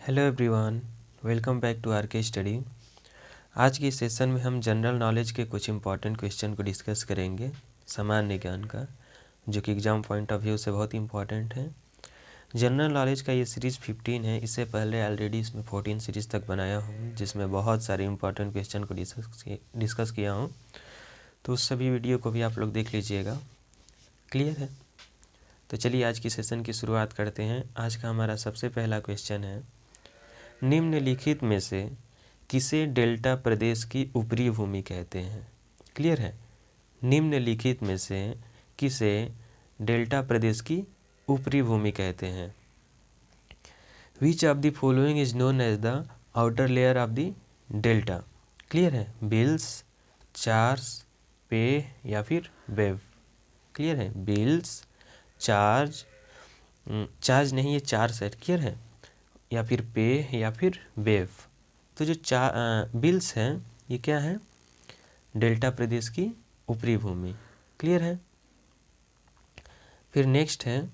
Hello everyone, welcome back to R K study. आज के session में हम जनरल नॉलेज के कुछ इंपॉर्टेंट क्वेश्चन को डिस्कस करेंगे, सामान्य ज्ञान का, जो कि एग्जाम पॉइंट ऑफ व्यू से बहुत इंपॉर्टेंट है। जनरल नॉलेज का ये सीरीज़ 15 है। इससे पहले ऑलरेडी इसमें 14 सीरीज़ तक बनाया हूँ, जिसमें बहुत सारे इंपॉर्टेंट क्वेश्चन को डिस्कस किया हूँ। तो उस सभी वीडियो को भी आप लोग देख लीजिएगा। क्लियर है? तो चलिए आज की सेशन की शुरुआत करते हैं। आज का हमारा सबसे पहला क्वेश्चन है, निम्नलिखित में से किसे डेल्टा प्रदेश की ऊपरी भूमि कहते हैं? क्लियर है? निम्नलिखित में से किसे डेल्टा प्रदेश की ऊपरी भूमि कहते हैं? Which of the following is known as the outer layer of the delta? Clear है? बिल्स, चार्ज, पे या फिर वेव? क्लियर है? बिल्स, चार्ज, चार्ज नहीं, ये चार्ज है। क्लियर है? या फिर पे या फिर वेव। तो जो बिल्स हैं, ये क्या है? डेल्टा प्रदेश की ऊपरी भूमि। क्लियर है? फिर नेक्स्ट है,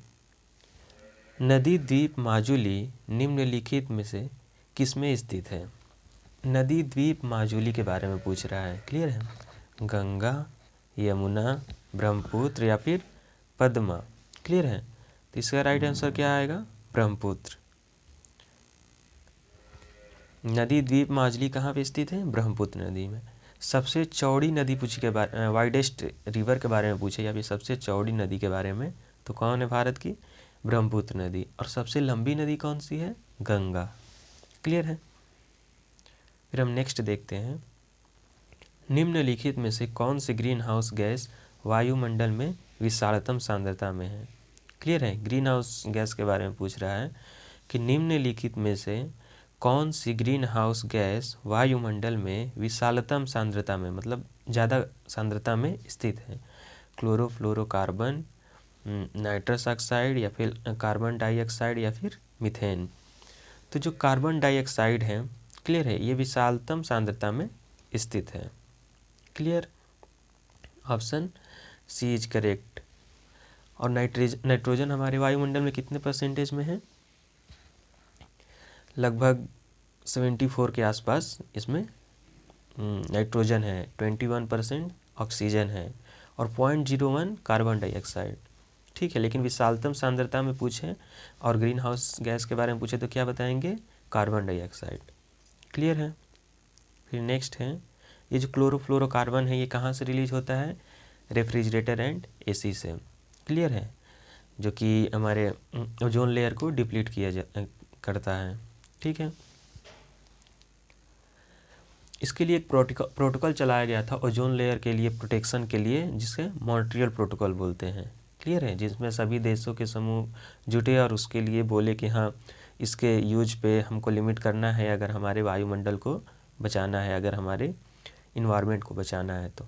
नदी द्वीप माजुली निम्नलिखित में से किसमें स्थित है? नदी द्वीप माजुली के बारे में पूछ रहा है। क्लियर है? गंगा, यमुना, ब्रह्मपुत्र या फिर पद्मा? क्लियर है? तो इसका राइट आंसर क्या आएगा? ब्रह्मपुत्र। नदी द्वीप माजुली कहाँ पे स्थित है? ब्रह्मपुत्र नदी में। सबसे चौड़ी नदी पूछी के बारे वाइडेस्ट रिवर के बारे में पूछे या फिर सबसे चौड़ी नदी के बारे में, तो कौन है भारत की? ब्रह्मपुत्र नदी। और सबसे लंबी नदी कौन सी है? गंगा। क्लियर है? फिर हम नेक्स्ट देखते हैं, निम्नलिखित में से कौन सी ग्रीन हाउस गैस वायुमंडल में विशालतम सांद्रता में है? क्लियर है? ग्रीन हाउस गैस के बारे में पूछ रहा है कि निम्नलिखित में से कौन सी ग्रीन हाउस गैस वायुमंडल में विशालतम सांद्रता में, मतलब ज़्यादा सांद्रता में स्थित है? क्लोरोफ्लोरोकार्बन, नाइट्रस ऑक्साइड या फिर कार्बन डाइऑक्साइड या फिर मीथेन? तो जो कार्बन डाइऑक्साइड है, क्लियर है, ये विशालतम सांद्रता में स्थित है। Clear? Option C is correct. और नाइट्रोजन हमारे वायुमंडल में कितने परसेंटेज में है? लगभग 74 के आसपास इसमें नाइट्रोजन है, 21% ऑक्सीजन है और 0.01 कार्बन डाइऑक्साइड। ठीक है, लेकिन विशालतम सांद्रता में पूछे और ग्रीन हाउस गैस के बारे में पूछे तो क्या बताएंगे? Carbon dioxide. क्लियर है? फिर नेक्स्ट है, ये जो क्लोरोफ्लोरोकार्बन है, ये कहाँ से रिलीज होता है? रेफ्रिजरेटर एंड एसी से। क्लियर है? जो कि हमारे ओजोन लेयर को डिप्लीट करता है। ठीक है? इसके लिए एक प्रोटोकॉल चलाया गया था ओजोन लेयर के लिए, प्रोटेक्शन के लिए, जिसे मॉन्ट्रियल प्रोटोकॉल बोलते हैं। क्लियर है? जिसमें सभी देशों के समूह जुटे और उसके लिए बोले कि हाँ, इसके यूज पे हमको लिमिट करना है अगर हमारे वायुमंडल को बचाना है, अगर हमारे इन्वायरमेंट को बचाना है तो।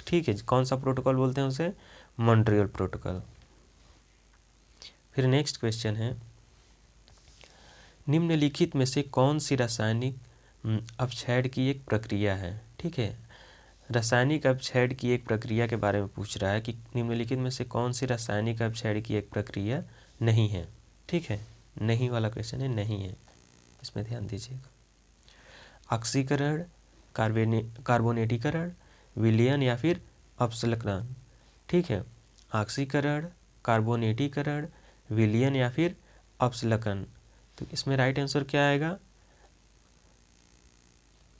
ठीक है, कौन सा प्रोटोकॉल बोलते हैं उसे? Montreal protocol. फिर नेक्स्ट क्वेश्चन है, निम्नलिखित में से कौन सी रासायनिक अपक्षय की एक प्रक्रिया है? ठीक है, रासायनिक अपक्षय की एक प्रक्रिया के बारे में पूछ रहा है कि निम्नलिखित में से कौन सी रासायनिक अपक्षय की एक प्रक्रिया नहीं है? ठीक है, नहीं वाला क्वेश्चन है, नहीं है, इसमें ध्यान दीजिएगा। ऑक्सीकरण, कार्बोनेटीकरण, विलयन या फिर अपसलकरण? ठीक है, ऑक्सीकरण, कार्बोनेटीकरण, विलयन या फिर अपसलकरण? तो इसमें राइट आंसर क्या आएगा?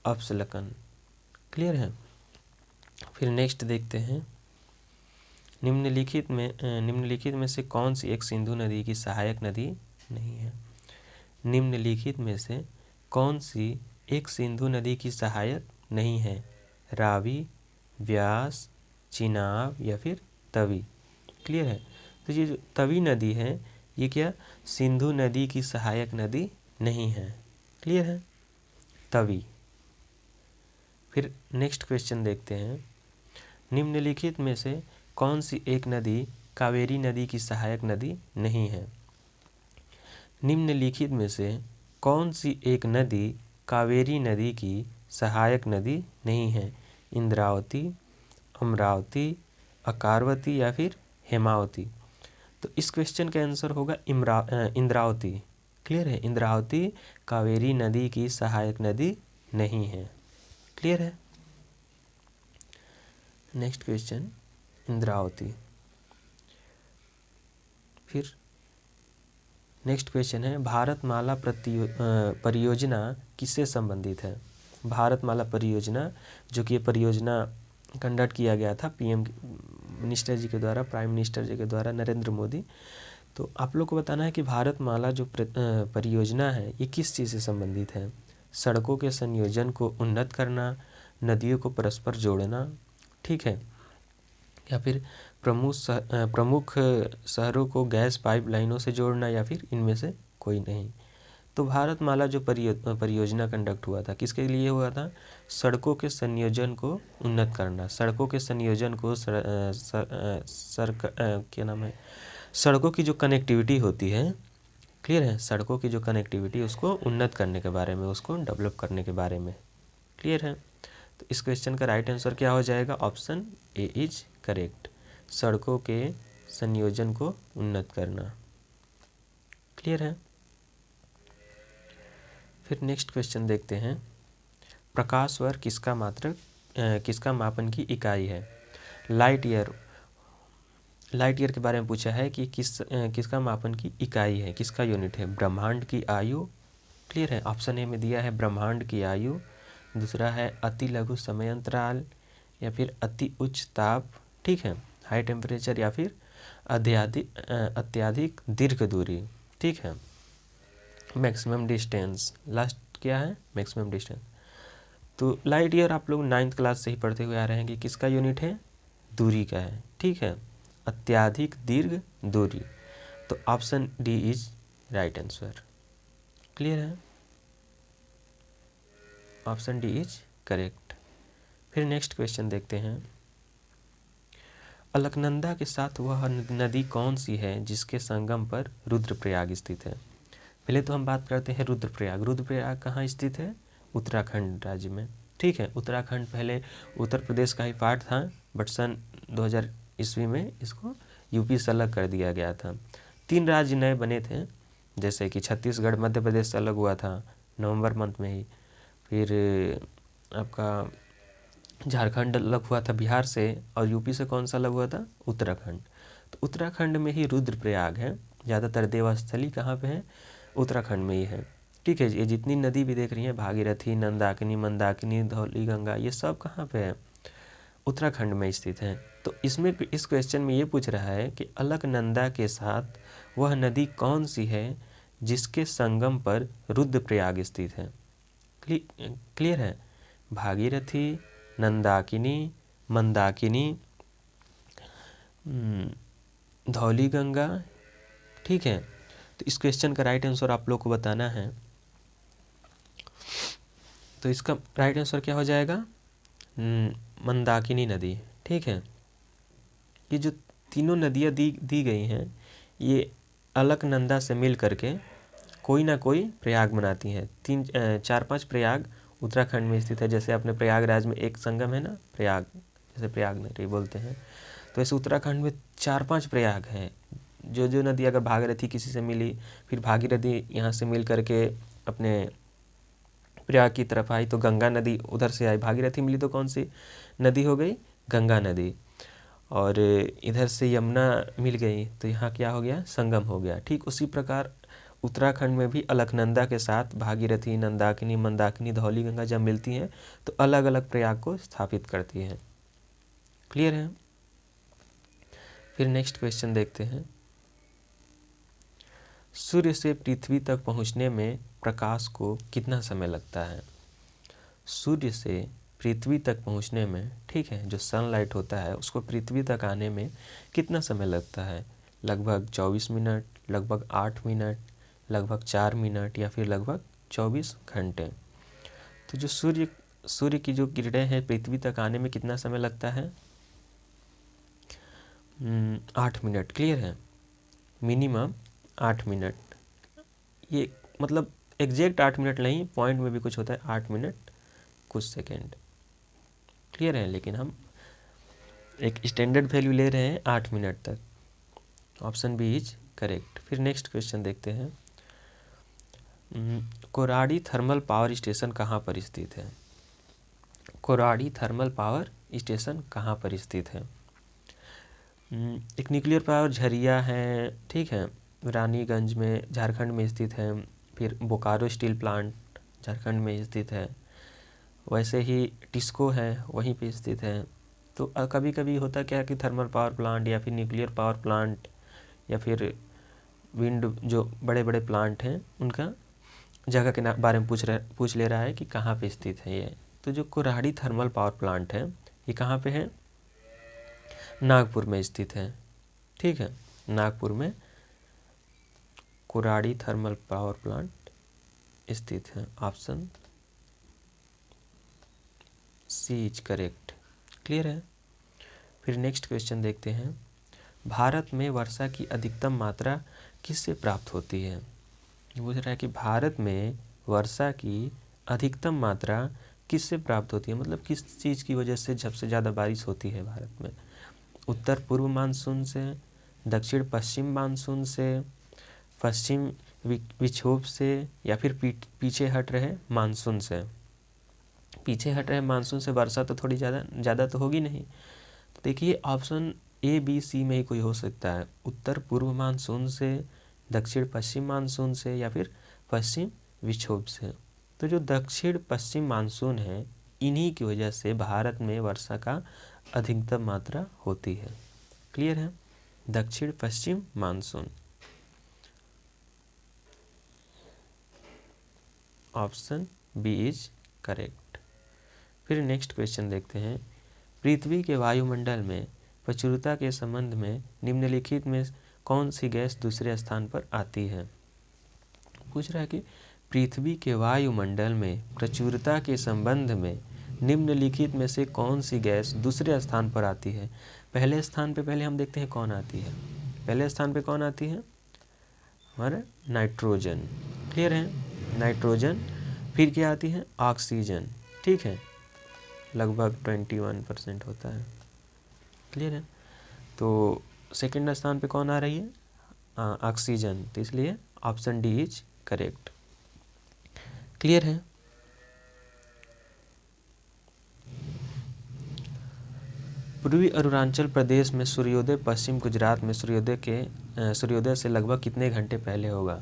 अपसलकन। क्लियर है? फिर नेक्स्ट देखते हैं, निम्नलिखित में से कौन सी एक सिंधु नदी की सहायक नदी नहीं है? निम्नलिखित में से कौन सी एक सिंधु नदी की सहायक नहीं है? रावी, व्यास, चिनाब या फिर तवी? क्लियर है? तो ये जो तवी नदी है, ये क्या सिंधु नदी की सहायक नदी नहीं है? क्लियर है? तवी। फिर नेक्स्ट क्वेश्चन देखते हैं, निम्नलिखित में से कौन सी एक नदी कावेरी नदी की सहायक नदी नहीं है? निम्नलिखित में से कौन सी एक नदी कावेरी नदी की सहायक नदी नहीं है? इंद्रावती, अमरावती, अकारवती या फिर हेमावती? तो इस क्वेश्चन का आंसर होगा इंद्रावती। क्लियर है, इंद्रावती कावेरी नदी की सहायक नदी नहीं है। क्लियर है। Next question, Indravati. फिर नेक्स्ट क्वेश्चन है, भारतमाला परियोजना किससे संबंधित है? भारतमाला परियोजना, जो कि ये परियोजना कंडक्ट किया गया था पीएम मिनिस्टर जी के द्वारा, प्राइम मिनिस्टर जी के द्वारा, नरेंद्र मोदी। तो आप लोग को बताना है कि भारतमाला जो परियोजना है ये किस चीज़ से संबंधित है? सड़कों के संयोजन को उन्नत करना, नदियों को परस्पर जोड़ना, ठीक है, या फिर प्रमुख शहरों को गैस पाइपलाइनों से जोड़ना, या फिर इनमें से कोई नहीं। तो भारतमाला जो परियोजना कंडक्ट हुआ था किसके लिए हुआ था? सड़कों के संयोजन को उन्नत करना, सड़कों के संयोजन को क्या नाम है, सड़कों की जो कनेक्टिविटी होती है, क्लियर है, सड़कों की जो कनेक्टिविटी उसको उन्नत करने के बारे में, उसको डेवलप करने के बारे में। क्लियर है। तो इस क्वेश्चन का राइट आंसर क्या हो जाएगा? ऑप्शन ए इज करेक्ट, सड़कों के संयोजन को उन्नत करना। क्लियर है। फिर नेक्स्ट क्वेश्चन देखते हैं, प्रकाश वर्ष किसका मापन की इकाई है? लाइट ईयर के बारे में पूछा है कि किसका मापन की इकाई है, किसका यूनिट है? ब्रह्मांड की आयु। क्लियर है, ऑप्शन ए में दिया है ब्रह्मांड की आयु, दूसरा है अति लघु समय अंतराल, या फिर अति उच्च ताप, ठीक है, हाई टेम्परेचर, या फिर अत्यधिक दीर्घ दूरी, ठीक है, मैक्सिमम डिस्टेंस। लास्ट क्या है? Maximum distance. तो लाइट ईयर आप लोग 9th क्लास से ही पढ़ते हुए आ रहे हैं कि किसका यूनिट है? दूरी का है, ठीक है, अत्यधिक दीर्घ दूरी। तो option D is right answer. Clear है, ऑप्शन डी इज करेक्ट। फिर नेक्स्ट क्वेश्चन देखते हैं, अलकनंदा के साथ वह नदी कौन सी है जिसके संगम पर रुद्रप्रयाग स्थित है? पहले तो हम बात करते हैं रुद्रप्रयाग। रुद्रप्रयाग कहाँ स्थित है? उत्तराखंड राज्य में, ठीक है। उत्तराखंड पहले उत्तर प्रदेश का ही पार्ट था, बट सन 2000 ईस्वी में इसको यूपी से अलग कर दिया गया था। 3 राज्य नए बने थे, जैसे कि छत्तीसगढ़ मध्य प्रदेश से अलग हुआ था नवंबर मंथ में ही, फिर आपका झारखंड अलग हुआ था बिहार से, और यूपी से कौन सा अलग हुआ था? उत्तराखंड। तो उत्तराखंड में ही रुद्रप्रयाग है। ज़्यादातर देवस्थली कहाँ पे है? उत्तराखंड में ही है, ठीक है। ये जितनी नदी भी देख रही हैं, भागीरथी, नंदाकिनी, मंदाकिनी, धौली गंगा, ये सब कहाँ पे है? उत्तराखंड में स्थित है। तो इसमें इस क्वेश्चन में ये पूछ रहा है कि अलकनंदा के साथ वह नदी कौन सी है जिसके संगम पर रुद्रप्रयाग स्थित है? क्लियर है, भागीरथी, नंदाकिनी, मंदाकिनी, धौली गंगा, ठीक है। तो इस क्वेश्चन का राइट आंसर आप लोग को बताना है। तो इसका राइट आंसर क्या हो जाएगा? मंदाकिनी नदी, ठीक है। ये जो तीनों नदियाँ दी गई हैं, ये अलकनंदा से मिल करके कोई ना कोई प्रयाग बनाती हैं। 4-5 प्रयाग उत्तराखंड में स्थित है। जैसे अपने प्रयागराज में एक संगम है ना, प्रयाग, जैसे प्रयाग नदी बोलते हैं, तो ऐसे उत्तराखंड में 4-5 प्रयाग हैं। जो नदी अगर भागीरथी किसी से मिली, फिर भागीरथी यहाँ से मिल करके अपने प्रयाग की तरफ आई तो गंगा नदी उधर से आई, भागीरथी मिली तो कौन सी नदी हो गई? गंगा नदी। और इधर से यमुना मिल गई तो यहाँ क्या हो गया? संगम हो गया। ठीक उसी प्रकार उत्तराखंड में भी अलकनंदा के साथ भागीरथी, नंदाकिनी, मंदाकिनी, धौली गंगा जब मिलती हैं तो अलग अलग प्रयाग को स्थापित करती हैं। क्लियर है। फिर नेक्स्ट क्वेश्चन देखते हैं, सूर्य से पृथ्वी तक पहुंचने में प्रकाश को कितना समय लगता है? सूर्य से पृथ्वी तक पहुंचने में, ठीक है, जो सनलाइट होता है उसको पृथ्वी तक आने में कितना समय लगता है? लगभग 24 मिनट, लगभग 8 मिनट, लगभग 4 मिनट, या फिर लगभग 24 घंटे। तो जो सूर्य की जो किरणें हैं पृथ्वी तक आने में कितना समय लगता है? 8 मिनट। क्लियर है, मिनिमम 8 मिनट। ये मतलब एग्जैक्ट 8 मिनट नहीं, पॉइंट में भी कुछ होता है 8 मिनट कुछ सेकेंड। क्लियर है, लेकिन हम एक स्टैंडर्ड वैल्यू ले रहे हैं 8 मिनट तक। Option B is correct. फिर नेक्स्ट क्वेश्चन देखते हैं, कोराडी थर्मल पावर स्टेशन कहाँ पर स्थित है? कोराडी थर्मल पावर स्टेशन कहाँ पर स्थित है? एक न्यूक्लियर पावर झरिया है, ठीक है, रानीगंज में झारखंड में स्थित है। फिर बोकारो स्टील प्लांट झारखंड में स्थित है। वैसे ही टिस्को है, वहीं पे स्थित है। तो कभी कभी होता क्या है कि थर्मल पावर प्लांट या फिर न्यूक्लियर पावर प्लांट या फिर विंड जो बड़े बड़े प्लांट हैं उनका जगह के बारे में पूछ ले रहा है कि कहाँ पे स्थित है ये। तो जो कोराडी थर्मल पावर प्लांट है ये कहाँ पे है? नागपुर में स्थित है, ठीक है, नागपुर में कोराडी थर्मल पावर प्लांट स्थित है। Option C is correct. Clear है? फिर नेक्स्ट क्वेश्चन देखते हैं। भारत में वर्षा की अधिकतम मात्रा किससे प्राप्त होती है? पूछ रहा है कि भारत में वर्षा की अधिकतम मात्रा किससे प्राप्त होती है, मतलब किस चीज़ की वजह से सबसे ज़्यादा बारिश होती है भारत में? उत्तर पूर्व मानसून से, दक्षिण पश्चिम मानसून से, पश्चिम विक्षोभ से, या फिर पीछे हट रहे मानसून से? पीछे हट रहे मानसून से वर्षा तो थोड़ी ज़्यादा तो होगी नहीं। तो देखिए ऑप्शन ए बी सी में ही कोई हो सकता है, उत्तर पूर्व मानसून से, दक्षिण पश्चिम मानसून से, या फिर पश्चिम विक्षोभ से। तो जो दक्षिण पश्चिम मानसून है इन्हीं की वजह से भारत में वर्षा का अधिकतम मात्रा होती है। क्लियर है? दक्षिण पश्चिम monsoon. Option B is correct. फिर नेक्स्ट क्वेश्चन देखते हैं। पृथ्वी के वायुमंडल में प्रचुरता के संबंध में निम्नलिखित में कौन सी गैस दूसरे स्थान पर आती है? पूछ रहा है कि पृथ्वी के वायुमंडल में प्रचुरता के संबंध में निम्नलिखित में से कौन सी गैस दूसरे स्थान पर आती है? पहले स्थान पे पहले हम देखते हैं कौन आती है। पहले स्थान पे कौन आती है? हमारा नाइट्रोजन। क्लियर है? नाइट्रोजन। फिर क्या आती है? ऑक्सीजन, ठीक है, लगभग 21% होता है। क्लियर है? तो सेकंड स्थान पे कौन आ रही है? ऑक्सीजन। तो इसलिए option D is correct. Clear है? पूर्वी अरुणाचल प्रदेश में सूर्योदय पश्चिम गुजरात में सूर्योदय से लगभग कितने घंटे पहले होगा?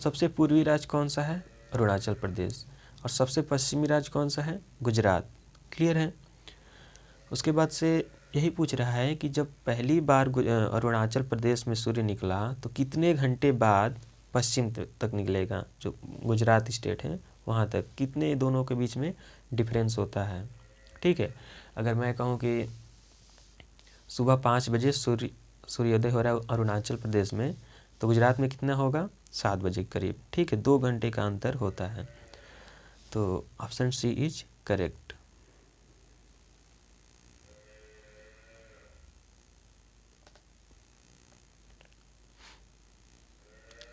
सबसे पूर्वी राज्य कौन सा है? अरुणाचल प्रदेश। और सबसे पश्चिमी राज्य कौन सा है? गुजरात। क्लियर है? उसके बाद से यही पूछ रहा है कि जब पहली बार अरुणाचल प्रदेश में सूर्य निकला तो कितने घंटे बाद पश्चिम तक निकलेगा, जो गुजरात स्टेट है वहाँ तक, कितने दोनों के बीच में डिफरेंस होता है? ठीक है, अगर मैं कहूँ कि सुबह 5 बजे सूर्योदय हो रहा है अरुणाचल प्रदेश में, तो गुजरात में कितना होगा? 7 बजे के करीब। ठीक है, 2 घंटे का अंतर होता है। तो ऑप्शन सी इज करेक्ट।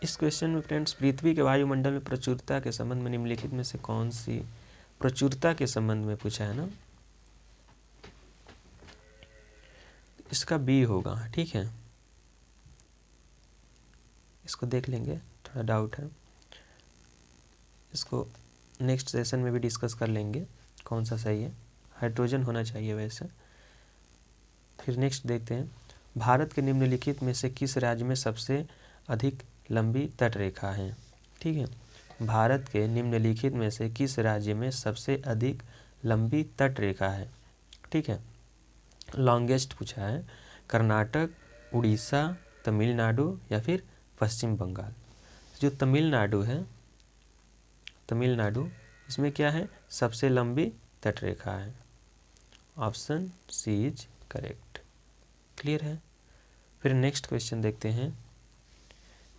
इस क्वेश्चन में फ्रेंड्स पृथ्वी के वायुमंडल में प्रचुरता के संबंध में निम्नलिखित में से कौन सी, प्रचुरता के संबंध में पूछा है ना, इसका बी होगा। ठीक है, इसको देख लेंगे, थोड़ा डाउट है, इसको नेक्स्ट सेशन में भी डिस्कस कर लेंगे कौन सा सही है। हाइड्रोजन होना चाहिए वैसे। फिर नेक्स्ट देखते हैं, भारत के निम्नलिखित में से किस राज्य में सबसे अधिक लंबी तट रेखा है? ठीक है, भारत के निम्नलिखित में से किस राज्य में सबसे अधिक लंबी तट रेखा है? ठीक है, लॉन्गेस्ट पूछा है, कर्नाटक, उड़ीसा, तमिलनाडु या फिर पश्चिम बंगाल। जो तमिलनाडु है, तमिलनाडु, इसमें क्या है? सबसे लंबी तट रेखा है। Option C is correct. Clear है? फिर नेक्स्ट क्वेश्चन देखते हैं,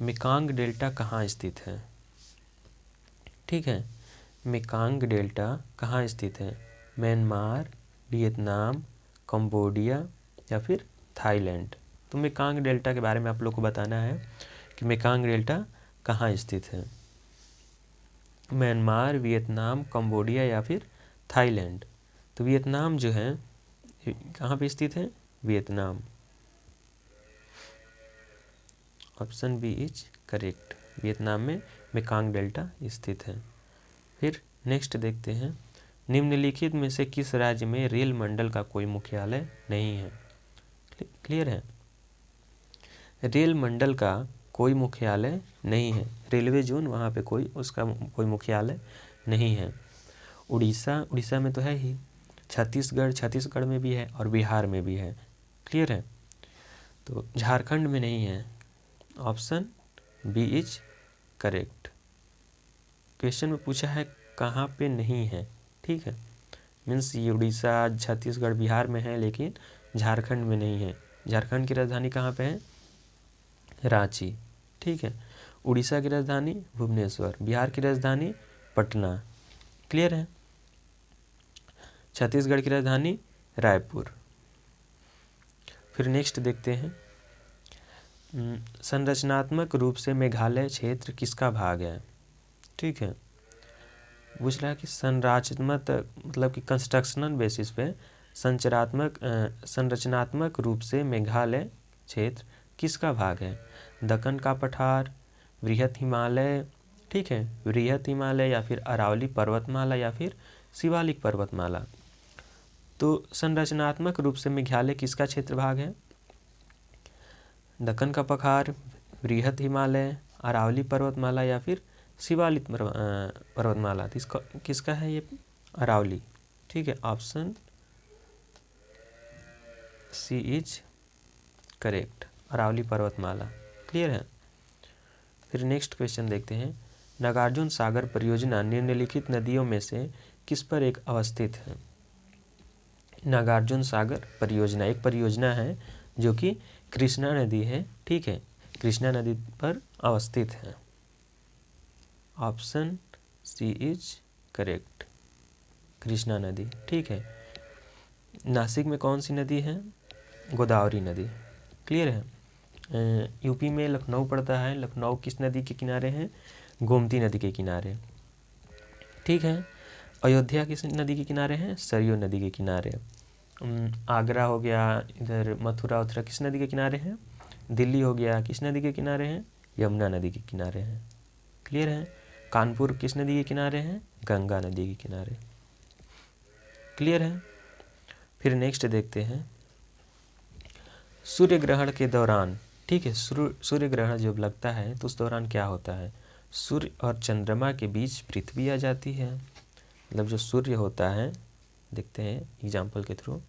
मेकांग डेल्टा कहाँ स्थित है? ठीक है, मेकांग डेल्टा कहाँ स्थित है? म्यांमार, वियतनाम, कंबोडिया या फिर थाईलैंड। तो मेकांग डेल्टा के बारे में आप लोग को बताना है कि मेकांग डेल्टा कहाँ स्थित है। म्यांमार, वियतनाम, कंबोडिया या फिर थाईलैंड। तो वियतनाम जो है कहाँ पे स्थित है? Vietnam. Option B is correct, Vietnam में मेकांग डेल्टा स्थित है। फिर नेक्स्ट देखते हैं, निम्नलिखित में से किस राज्य में रेल मंडल का कोई मुख्यालय नहीं है। क्लियर है, रेल मंडल का कोई मुख्यालय नहीं है, रेलवे जोन वहाँ पे उसका कोई मुख्यालय नहीं है। उड़ीसा में तो है ही, छत्तीसगढ़ में भी है और बिहार में भी है। क्लियर है, तो झारखंड में नहीं है, option B is correct. Question में पूछा है कहाँ पे नहीं है, ठीक है, मीन्स ये उड़ीसा, छत्तीसगढ़, बिहार में है लेकिन झारखंड में नहीं है। झारखंड की राजधानी कहाँ पे है, रांची, ठीक है। उड़ीसा की राजधानी भुवनेश्वर, बिहार की राजधानी पटना। क्लियर है, छत्तीसगढ़ की राजधानी रायपुर। फिर नेक्स्ट देखते हैं, संरचनात्मक रूप से मेघालय क्षेत्र किसका भाग है। ठीक है, पूछ रहा है कि संरचनात्मक मतलब कि कंस्ट्रक्शनल बेसिस पे संरचनात्मक रूप से मेघालय क्षेत्र किसका भाग है। दक्कन का पठार, वृहत हिमालय, ठीक है, वृहत हिमालय या फिर अरावली पर्वतमाला या फिर शिवालिक पर्वतमाला। तो संरचनात्मक रूप से मेघालय किसका क्षेत्र भाग है, दक्कन का पठार, वृहत हिमालय, अरावली पर्वतमाला या फिर शिवालिक पर्वतमाला। तो इसका किसका है ये, अरावली, ठीक है, option C is correct, Aravalli पर्वतमाला। क्लियर है। फिर नेक्स्ट क्वेश्चन देखते हैं, नागार्जुन सागर परियोजना निम्नलिखित नदियों में से किस पर एक अवस्थित है। नागार्जुन सागर परियोजना एक परियोजना है जो कि कृष्णा नदी है, ठीक है, कृष्णा नदी पर अवस्थित है। Option C is correct, Krishna नदी, ठीक है। नासिक में कौन सी नदी है, गोदावरी नदी। क्लियर है। यूपी में लखनऊ पड़ता है, लखनऊ किस नदी के किनारे है, गोमती नदी के किनारे, ठीक है। अयोध्या किस नदी के किनारे है, सरयू नदी के किनारे। आगरा हो गया, इधर मथुरा उथुरा किस नदी के किनारे हैं, दिल्ली हो गया किस नदी के किनारे हैं, यमुना नदी के किनारे हैं। क्लियर है। कानपुर किस नदी के किनारे हैं, गंगा नदी के किनारे। क्लियर है। फिर नेक्स्ट देखते हैं, सूर्य ग्रहण के दौरान, ठीक है, सूर्य ग्रहण जब लगता है तो उस दौरान क्या होता है, सूर्य और चंद्रमा के बीच पृथ्वी आ जाती है। मतलब जो सूर्य होता है, देखते हैं एग्जाम्पल के थ्रू,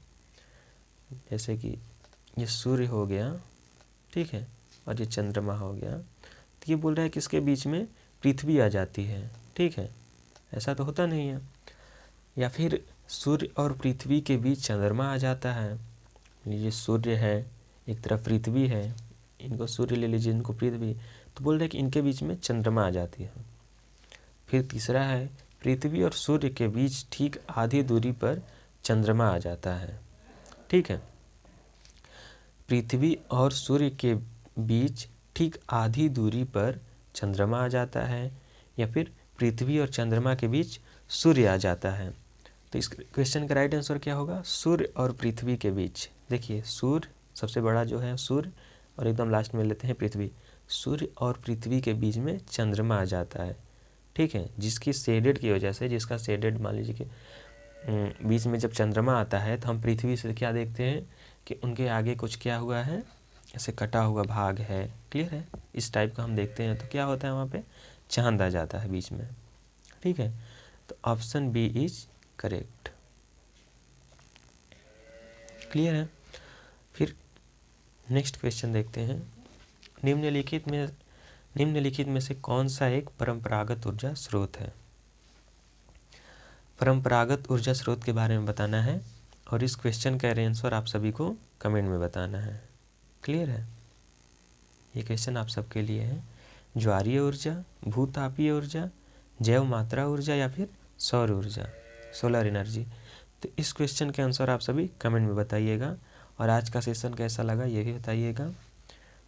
जैसे कि ये सूर्य हो गया, ठीक है, और ये चंद्रमा हो गया, तो ये बोल रहा है कि इसके बीच में पृथ्वी आ जाती है, ठीक है, ऐसा तो होता नहीं है। या फिर सूर्य और पृथ्वी के बीच चंद्रमा आ जाता है, ये सूर्य है, एक तरफ पृथ्वी है, इनको सूर्य ले लीजिए, इनको पृथ्वी, तो बोल रहे हैं कि इनके बीच में चंद्रमा आ जाती है। फिर तीसरा है, पृथ्वी और सूर्य के बीच ठीक आधी दूरी पर चंद्रमा आ जाता है, ठीक है, पृथ्वी और सूर्य के बीच ठीक आधी दूरी पर चंद्रमा आ जाता है, या फिर पृथ्वी और चंद्रमा के बीच सूर्य आ जाता है। तो इस क्वेश्चन का राइट आंसर क्या होगा, सूर्य और पृथ्वी के बीच। देखिए सूर्य सबसे बड़ा जो है सूर्य, और एकदम लास्ट में लेते हैं पृथ्वी, सूर्य और पृथ्वी के बीच में चंद्रमा आ जाता है, ठीक है, जिसकी शेडेड की वजह से, जिसका शेडेड मान लीजिए कि बीच में जब चंद्रमा आता है तो हम पृथ्वी से क्या देखते हैं कि उनके आगे कुछ क्या हुआ है, ऐसे कटा हुआ भाग है। क्लियर है, इस टाइप का हम देखते हैं तो क्या होता है, वहाँ पे चांद आ जाता है बीच में, ठीक है। तो option B is correct. Clear है। फिर नेक्स्ट क्वेश्चन देखते हैं, निम्नलिखित में से कौन सा एक परंपरागत ऊर्जा स्रोत है। परंपरागत ऊर्जा स्रोत के बारे में बताना है, और इस क्वेश्चन का आंसर आप सभी को कमेंट में बताना है। क्लियर है, ये क्वेश्चन आप सबके लिए है। ज्वारीय ऊर्जा, भूतापीय ऊर्जा, जैव मात्रा ऊर्जा या फिर सौर ऊर्जा, सोलर एनर्जी। तो इस क्वेश्चन के आंसर आप सभी कमेंट में बताइएगा, और आज का सेशन कैसा लगा ये भी बताइएगा।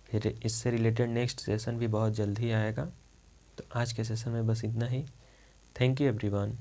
फिर इससे रिलेटेड नेक्स्ट सेशन भी बहुत जल्द ही आएगा। तो आज के सेशन में बस इतना ही। Thank you everyone.